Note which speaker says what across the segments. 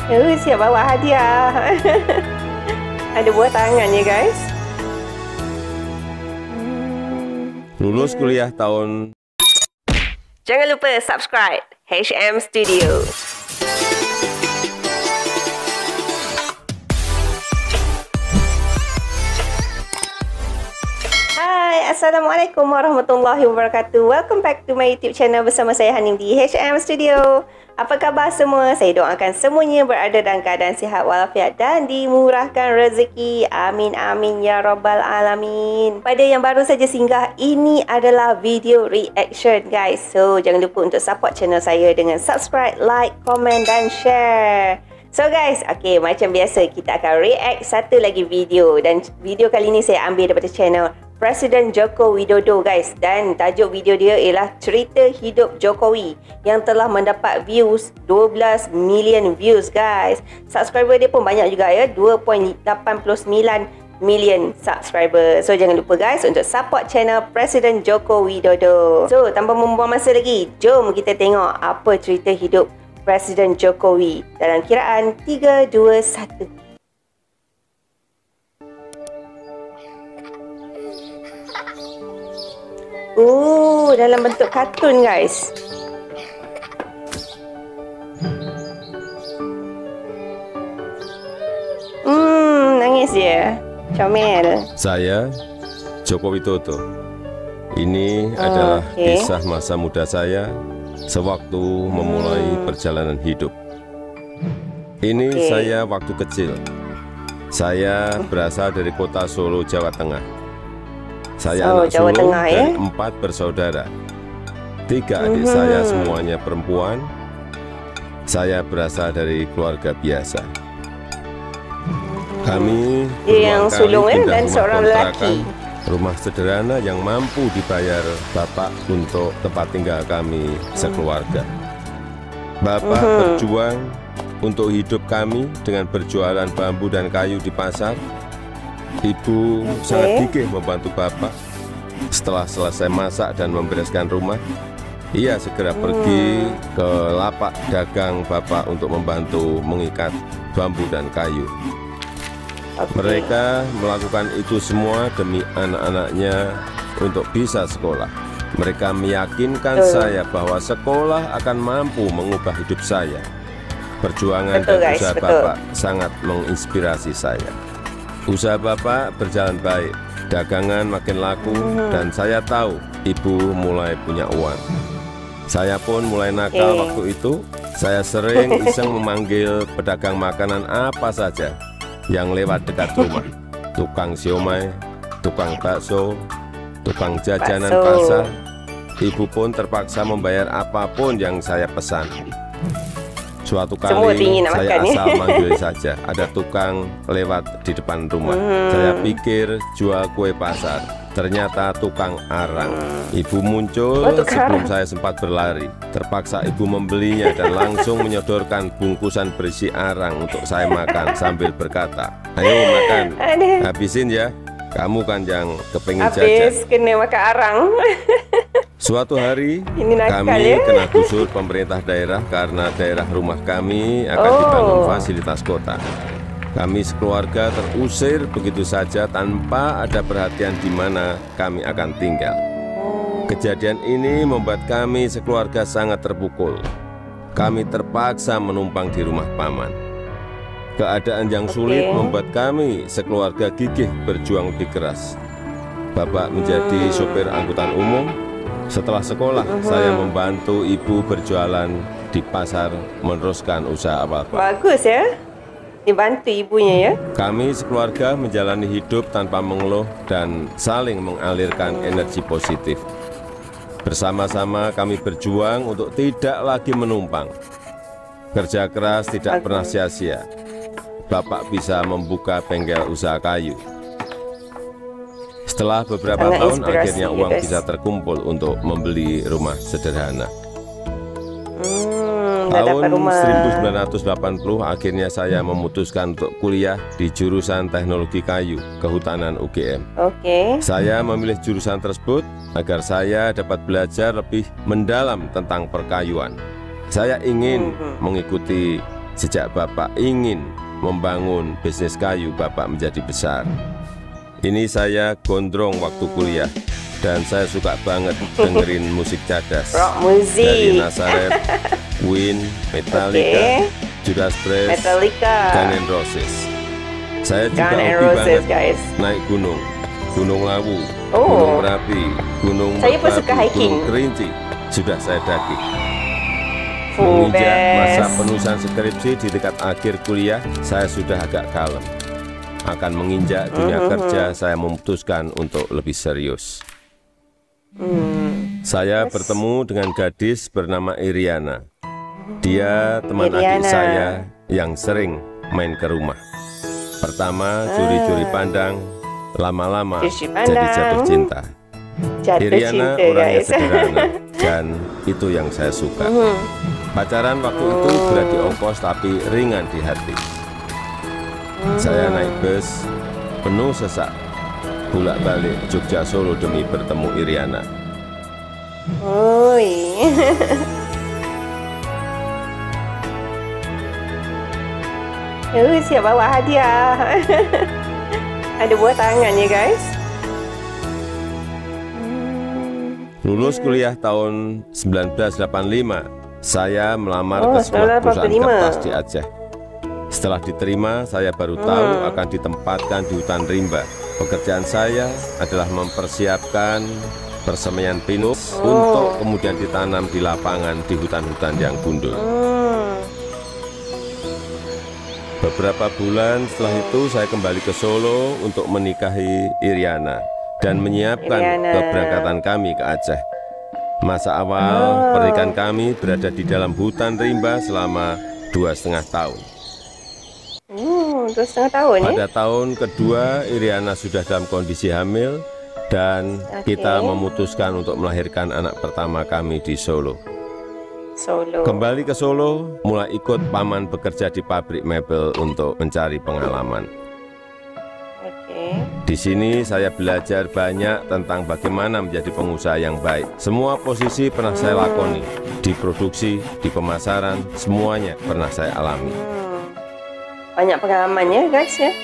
Speaker 1: Siap bawa hadiah. Ada buah tangan ya guys.
Speaker 2: Lulus kuliah tahun.
Speaker 1: Jangan lupa subscribe HM Studio. Hai, Assalamualaikum warahmatullahi wabarakatuh. Welcome back to my YouTube channel bersama saya Hanim di HM Studio. Apa khabar semua? Saya doakan semuanya berada dalam keadaan sihat walafiat dan dimurahkan rezeki. Amin amin ya rabbal alamin. Pada yang baru saja singgah, ini adalah video reaction guys. So jangan lupa untuk support channel saya dengan subscribe, like, komen dan share. So guys, okay, macam biasa kita akan react satu lagi video. Dan video kali ini saya ambil daripada channel Presiden Joko Widodo guys. Dan tajuk video dia ialah Cerita Hidup Jokowi, yang telah mendapat views 12 million views guys. Subscriber dia pun banyak juga ya, 2.89 million subscriber. So jangan lupa guys untuk support channel Presiden Joko Widodo. So tanpa membuang masa lagi, jom kita tengok apa cerita hidup Presiden Jokowi dalam kiraan 3, 2, 1. Dalam bentuk kartun guys. Nangis dia. Comel.
Speaker 2: Saya Joko Widodo. Ini adalah kisah masa muda saya sewaktu memulai perjalanan hidup. Ini saya waktu kecil. Saya berasal dari kota Solo, Jawa Tengah. Saya anak sulung dari 4 bersaudara. 3 adik saya semuanya perempuan. Saya berasal dari keluarga biasa. Kami
Speaker 1: yang sulung dan seorang lelaki.
Speaker 2: Rumah sederhana yang mampu dibayar bapak untuk tempat tinggal kami sekeluarga. Bapak berjuang untuk hidup kami dengan berjualan bambu dan kayu di pasar. Ibu sangat gigih membantu bapak. Setelah selesai masak dan membereskan rumah, ia segera pergi ke lapak dagang bapak untuk membantu mengikat bambu dan kayu. Mereka melakukan itu semua demi anak-anaknya untuk bisa sekolah. Mereka meyakinkan saya bahwa sekolah akan mampu mengubah hidup saya. Perjuangan dan usaha bapak sangat menginspirasi saya. Usaha bapak berjalan baik, dagangan makin laku, dan saya tahu ibu mulai punya uang. Saya pun mulai nakal waktu itu. Saya sering iseng memanggil pedagang makanan apa saja yang lewat dekat rumah. Tukang siomay, tukang bakso, tukang jajanan pasar. Ibu pun terpaksa membayar apapun yang saya pesan. Suatu kali saya asal manggil saja, ada tukang lewat di depan rumah. Saya pikir jual kue pasar, ternyata tukang arang. Ibu muncul sebelum saya sempat berlari. Terpaksa ibu membelinya dan langsung menyodorkan bungkusan berisi arang untuk saya makan sambil berkata, "Ayo makan, habisin ya. Kamu kan yang kepengen jajan."
Speaker 1: Habis kena makan arang.
Speaker 2: Suatu hari kami kena gusur pemerintah daerah karena daerah rumah kami akan dibangun fasilitas kota. Kami sekeluarga terusir begitu saja tanpa ada perhatian di mana kami akan tinggal. Kejadian ini membuat kami sekeluarga sangat terpukul. Kami terpaksa menumpang di rumah paman. Keadaan yang sulit membuat kami sekeluarga gigih berjuang lebih keras. Bapak menjadi sopir angkutan umum. Setelah sekolah, saya membantu ibu berjualan di pasar, meneruskan usaha bapak.
Speaker 1: Bagus ya, dibantu ibunya ya.
Speaker 2: Kami sekeluarga menjalani hidup tanpa mengeluh dan saling mengalirkan energi positif. Bersama-sama kami berjuang untuk tidak lagi menumpang. Kerja keras tidak pernah sia-sia. Bapak bisa membuka bengkel usaha kayu. Setelah beberapa tahun, akhirnya uang bisa terkumpul untuk membeli rumah sederhana. Tahun 1980, akhirnya saya memutuskan untuk kuliah di jurusan Teknologi Kayu, Kehutanan UGM. Saya memilih jurusan tersebut agar saya dapat belajar lebih mendalam tentang perkayuan. Saya ingin mengikuti Sejak Bapak ingin membangun bisnis kayu, Bapak menjadi besar. Ini saya gondrong waktu kuliah, dan saya suka banget dengerin musik cadas.
Speaker 1: Rock musik.
Speaker 2: Dari Nazareth, Queen, Metallica, Judas Priest, Guns N' Roses. Saya juga hobi banget
Speaker 1: guys.
Speaker 2: naik gunung, Gunung Lawu, Gunung Merapi, Gunung Merbabu, Gunung Kerinci. Sudah saya daki. Menginjak masa penulisan skripsi di tingkat akhir kuliah, saya sudah agak kalem. Akan menginjak dunia kerja, saya memutuskan untuk lebih serius. Saya bertemu dengan gadis bernama Iriana. Dia teman adik saya yang sering main ke rumah. Pertama curi-curi pandang, lama-lama jadi jatuh cinta. Iriana orangnya sederhana, dan itu yang saya suka. Pacaran waktu itu berat di ongkos tapi ringan di hati. Saya naik bus penuh sesak, bolak-balik Jogja Solo demi bertemu Iriana.
Speaker 1: Siap bawa hadiah. Ada buah tangan ya guys.
Speaker 2: Lulus kuliah tahun 1985, saya melamar ke sebuah perusahaan kertas di Aceh. Setelah diterima, saya baru tahu akan ditempatkan di hutan rimba. Pekerjaan saya adalah mempersiapkan persemaian pinus untuk kemudian ditanam di lapangan di hutan-hutan yang gundul. Beberapa bulan setelah itu saya kembali ke Solo untuk menikahi Iriana dan menyiapkan keberangkatan kami ke Aceh. Masa awal pernikahan kami berada di dalam hutan rimba selama 2,5 tahun.
Speaker 1: 2,5 tahun ya?
Speaker 2: Pada tahun kedua, Iriana sudah dalam kondisi hamil dan kita memutuskan untuk melahirkan anak pertama kami di Solo. Kembali ke Solo, mulai ikut paman bekerja di pabrik mebel untuk mencari pengalaman. Di sini saya belajar banyak tentang bagaimana menjadi pengusaha yang baik. Semua posisi pernah saya lakoni, di produksi, di pemasaran, semuanya pernah saya alami.
Speaker 1: Banyak pengalamannya guys ya.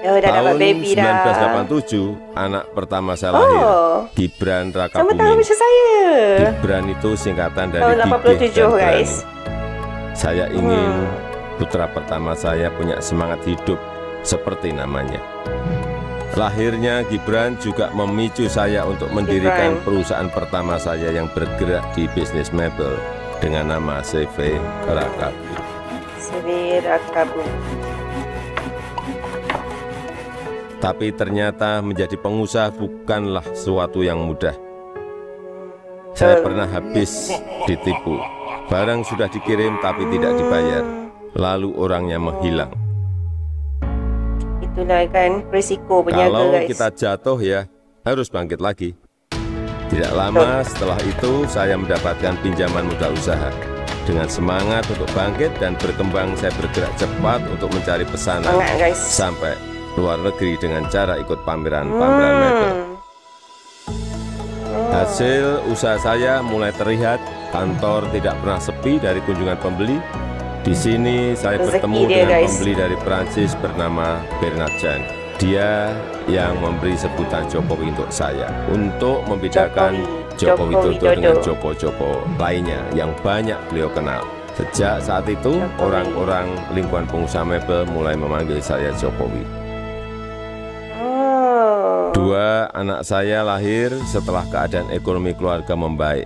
Speaker 1: Udah dapat baby dah.
Speaker 2: 1987, anak pertama saya lahir, Gibran Raka Buming.
Speaker 1: Sama tahun saya.
Speaker 2: Gibran itu singkatan dari
Speaker 1: tahun 87
Speaker 2: Gigih dan
Speaker 1: guys.
Speaker 2: Saya ingin putra pertama saya punya semangat hidup seperti namanya. Lahirnya Gibran juga memicu saya untuk mendirikan perusahaan pertama saya yang bergerak di bisnis mebel dengan nama CV Raka Buming.
Speaker 1: CV Raka Buming.
Speaker 2: Tapi ternyata menjadi pengusaha bukanlah sesuatu yang mudah. Saya pernah habis ditipu. Barang sudah dikirim tapi tidak dibayar. Lalu orangnya menghilang.
Speaker 1: Itulah kan risiko berniaga
Speaker 2: Kalau
Speaker 1: guys.
Speaker 2: kita jatuh ya harus bangkit lagi. Tidak lama setelah itu saya mendapatkan pinjaman modal usaha. Dengan semangat untuk bangkit dan berkembang, saya bergerak cepat untuk mencari pesanan sampai luar negeri dengan cara ikut pameran-pameran mebel. Hasil usaha saya mulai terlihat, kantor tidak pernah sepi dari kunjungan pembeli. Di sini saya bertemu dengan pembeli dari Prancis bernama Bernard Jan. Dia yang memberi sebutan Jokowi untuk saya, untuk membedakan Joko Widodo dengan Joko-Joko lainnya yang banyak beliau kenal. Sejak saat itu, orang-orang lingkungan pengusaha mebel mulai memanggil saya Jokowi. 2 anak saya lahir setelah keadaan ekonomi keluarga membaik.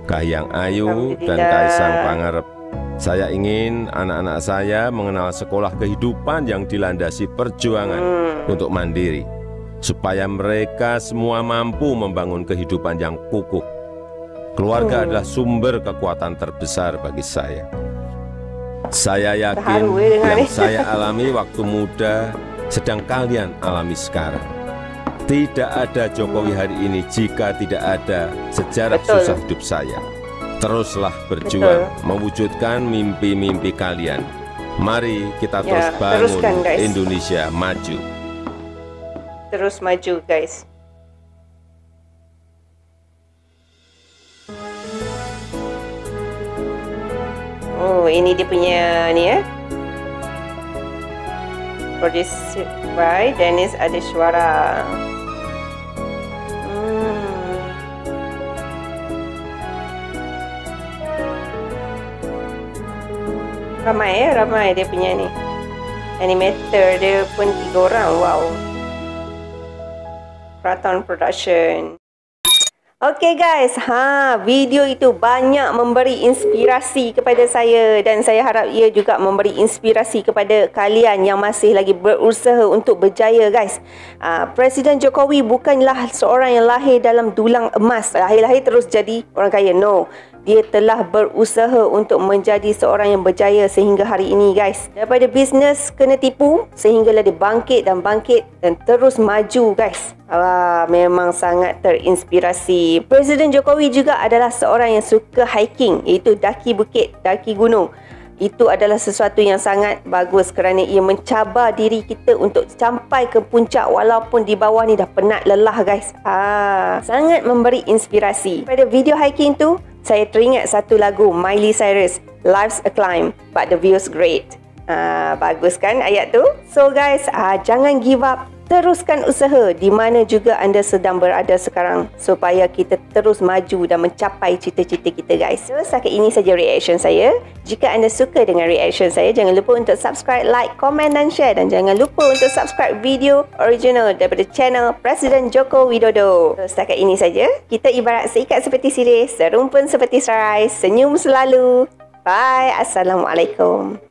Speaker 2: Kahiyang Ayu dan Kaisang Pangarep. Saya ingin anak-anak saya mengenal sekolah kehidupan yang dilandasi perjuangan untuk mandiri, supaya mereka semua mampu membangun kehidupan yang kukuh. Keluarga adalah sumber kekuatan terbesar bagi saya. Saya yakin yang saya alami waktu muda sedang kalian alami sekarang. Tidak ada Jokowi hari ini jika tidak ada sejarah susah hidup saya. Teruslah berjuang mewujudkan mimpi-mimpi kalian. Mari kita terus bangun Indonesia maju.
Speaker 1: Terus maju guys. Oh, ini dia punya ni ya. Produced by Dennis Adishwara. Ramai dia punya ni. Animator dia pun 3 orang. Wow. Kraton Production. Okay guys, video itu banyak memberi inspirasi kepada saya dan saya harap ia juga memberi inspirasi kepada kalian yang masih lagi berusaha untuk berjaya guys. Presiden Jokowi bukanlah seorang yang lahir dalam dulang emas, lahir-lahir terus jadi orang kaya. No. Dia telah berusaha untuk menjadi seorang yang berjaya sehingga hari ini guys. Daripada bisnes kena tipu sehinggalah dia bangkit dan terus maju guys. Memang sangat terinspirasi. Presiden Jokowi juga adalah seorang yang suka hiking, iaitu daki bukit, daki gunung. Itu adalah sesuatu yang sangat bagus kerana ia mencabar diri kita untuk sampai ke puncak walaupun di bawah ni dah penat lelah guys. Sangat memberi inspirasi. Pada video hiking tu, saya teringat satu lagu Miley Cyrus, Life's a Climb but the view's great. Bagus kan ayat tu? So guys, jangan give up. Teruskan usaha di mana juga anda sedang berada sekarang supaya kita terus maju dan mencapai cita-cita kita guys. So, setakat ini saja reaction saya. Jika anda suka dengan reaction saya, jangan lupa untuk subscribe, like, komen dan share. Dan jangan lupa untuk subscribe video original daripada channel Presiden Joko Widodo. So, setakat ini saja. Kita ibarat seikat seperti sirih, serumpun seperti serai, senyum selalu. Bye. Assalamualaikum.